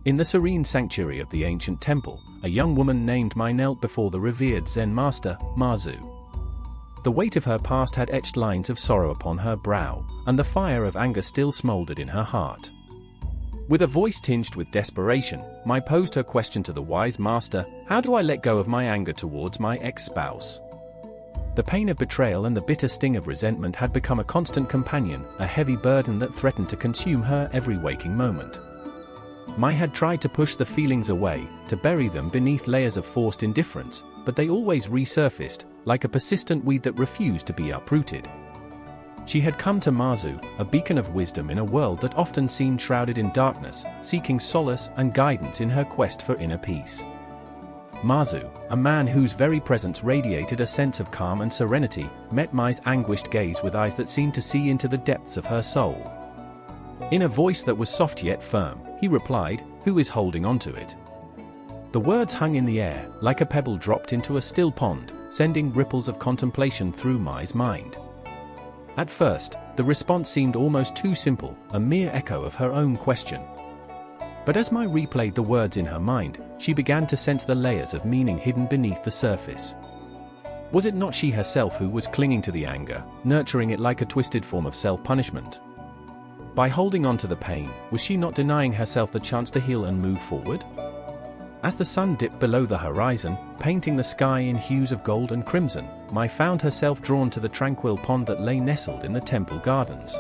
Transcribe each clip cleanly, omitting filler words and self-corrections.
In the serene sanctuary of the ancient temple, a young woman named Mai knelt before the revered Zen master, Mazu. The weight of her past had etched lines of sorrow upon her brow, and the fire of anger still smoldered in her heart. With a voice tinged with desperation, Mai posed her question to the wise master: how do I let go of my anger towards my ex-spouse? The pain of betrayal and the bitter sting of resentment had become a constant companion, a heavy burden that threatened to consume her every waking moment. Mai had tried to push the feelings away, to bury them beneath layers of forced indifference, but they always resurfaced, like a persistent weed that refused to be uprooted. She had come to Mazu, a beacon of wisdom in a world that often seemed shrouded in darkness, seeking solace and guidance in her quest for inner peace. Mazu, a man whose very presence radiated a sense of calm and serenity, met Mai's anguished gaze with eyes that seemed to see into the depths of her soul. In a voice that was soft yet firm, he replied, "Who is holding on to it?" The words hung in the air, like a pebble dropped into a still pond, sending ripples of contemplation through Mai's mind. At first, the response seemed almost too simple, a mere echo of her own question. But as Mai replayed the words in her mind, she began to sense the layers of meaning hidden beneath the surface. Was it not she herself who was clinging to the anger, nurturing it like a twisted form of self-punishment? By holding on to the pain, was she not denying herself the chance to heal and move forward? As the sun dipped below the horizon, painting the sky in hues of gold and crimson, Mai found herself drawn to the tranquil pond that lay nestled in the temple gardens.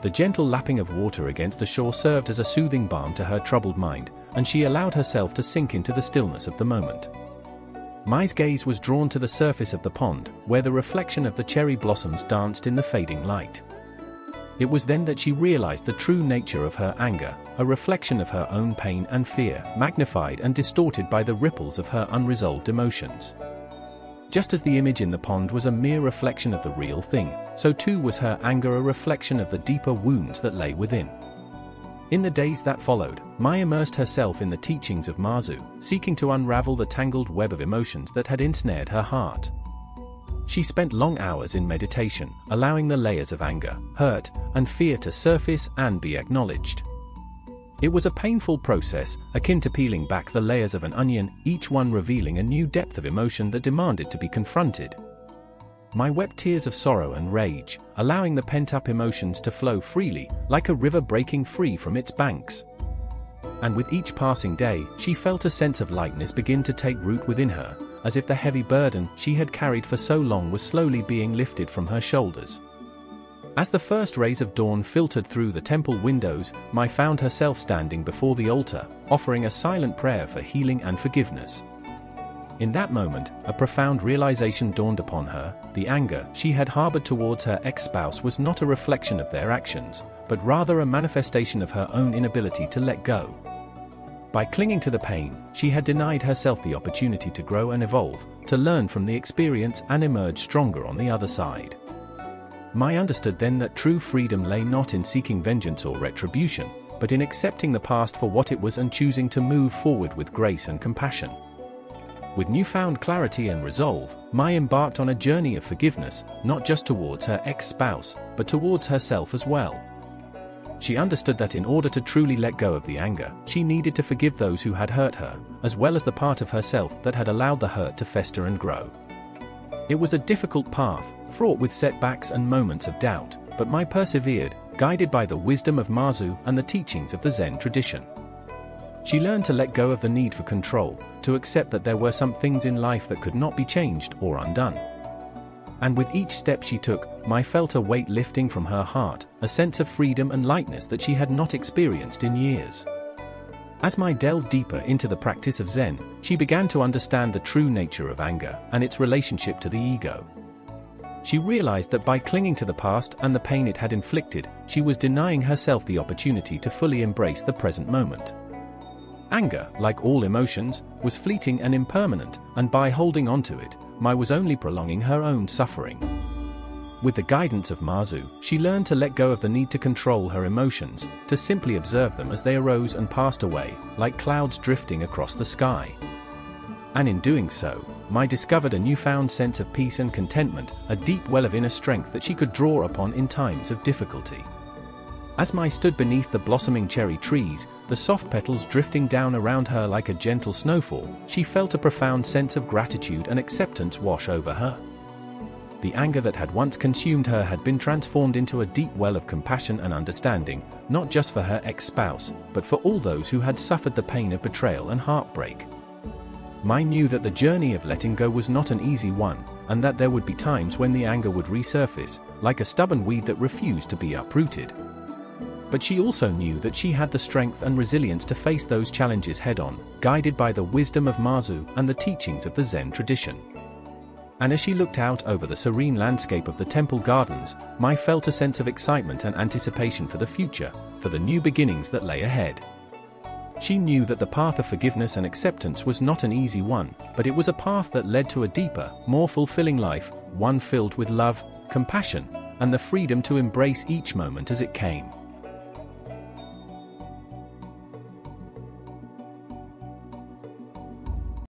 The gentle lapping of water against the shore served as a soothing balm to her troubled mind, and she allowed herself to sink into the stillness of the moment. Mai's gaze was drawn to the surface of the pond, where the reflection of the cherry blossoms danced in the fading light. It was then that she realized the true nature of her anger, a reflection of her own pain and fear, magnified and distorted by the ripples of her unresolved emotions. Just as the image in the pond was a mere reflection of the real thing, so too was her anger a reflection of the deeper wounds that lay within. In the days that followed, Mai immersed herself in the teachings of Mazu, seeking to unravel the tangled web of emotions that had ensnared her heart. She spent long hours in meditation, allowing the layers of anger, hurt, and fear to surface and be acknowledged. It was a painful process, akin to peeling back the layers of an onion, each one revealing a new depth of emotion that demanded to be confronted. Mai wept tears of sorrow and rage, allowing the pent-up emotions to flow freely, like a river breaking free from its banks. And with each passing day, she felt a sense of lightness begin to take root within her, as if the heavy burden she had carried for so long was slowly being lifted from her shoulders. As the first rays of dawn filtered through the temple windows, Mai found herself standing before the altar, offering a silent prayer for healing and forgiveness. In that moment, a profound realization dawned upon her: the anger she had harbored towards her ex-spouse was not a reflection of their actions, but rather a manifestation of her own inability to let go. By clinging to the pain, she had denied herself the opportunity to grow and evolve, to learn from the experience and emerge stronger on the other side. Mai understood then that true freedom lay not in seeking vengeance or retribution, but in accepting the past for what it was and choosing to move forward with grace and compassion. With newfound clarity and resolve, Mai embarked on a journey of forgiveness, not just towards her ex-spouse, but towards herself as well. She understood that in order to truly let go of the anger, she needed to forgive those who had hurt her, as well as the part of herself that had allowed the hurt to fester and grow. It was a difficult path, fraught with setbacks and moments of doubt, but Mai persevered, guided by the wisdom of Mazu and the teachings of the Zen tradition. She learned to let go of the need for control, to accept that there were some things in life that could not be changed or undone. And with each step she took, Mai felt a weight lifting from her heart, a sense of freedom and lightness that she had not experienced in years. As Mai delved deeper into the practice of Zen, she began to understand the true nature of anger and its relationship to the ego. She realized that by clinging to the past and the pain it had inflicted, she was denying herself the opportunity to fully embrace the present moment. Anger, like all emotions, was fleeting and impermanent, and by holding on to it, Mai was only prolonging her own suffering. With the guidance of Mazu, she learned to let go of the need to control her emotions, to simply observe them as they arose and passed away, like clouds drifting across the sky. And in doing so, Mai discovered a newfound sense of peace and contentment, a deep well of inner strength that she could draw upon in times of difficulty. As Mai stood beneath the blossoming cherry trees, the soft petals drifting down around her like a gentle snowfall, she felt a profound sense of gratitude and acceptance wash over her. The anger that had once consumed her had been transformed into a deep well of compassion and understanding, not just for her ex-spouse, but for all those who had suffered the pain of betrayal and heartbreak. Mai knew that the journey of letting go was not an easy one, and that there would be times when the anger would resurface, like a stubborn weed that refused to be uprooted. But she also knew that she had the strength and resilience to face those challenges head-on, guided by the wisdom of Mazu and the teachings of the Zen tradition. And as she looked out over the serene landscape of the temple gardens, Mai felt a sense of excitement and anticipation for the future, for the new beginnings that lay ahead. She knew that the path of forgiveness and acceptance was not an easy one, but it was a path that led to a deeper, more fulfilling life, one filled with love, compassion, and the freedom to embrace each moment as it came.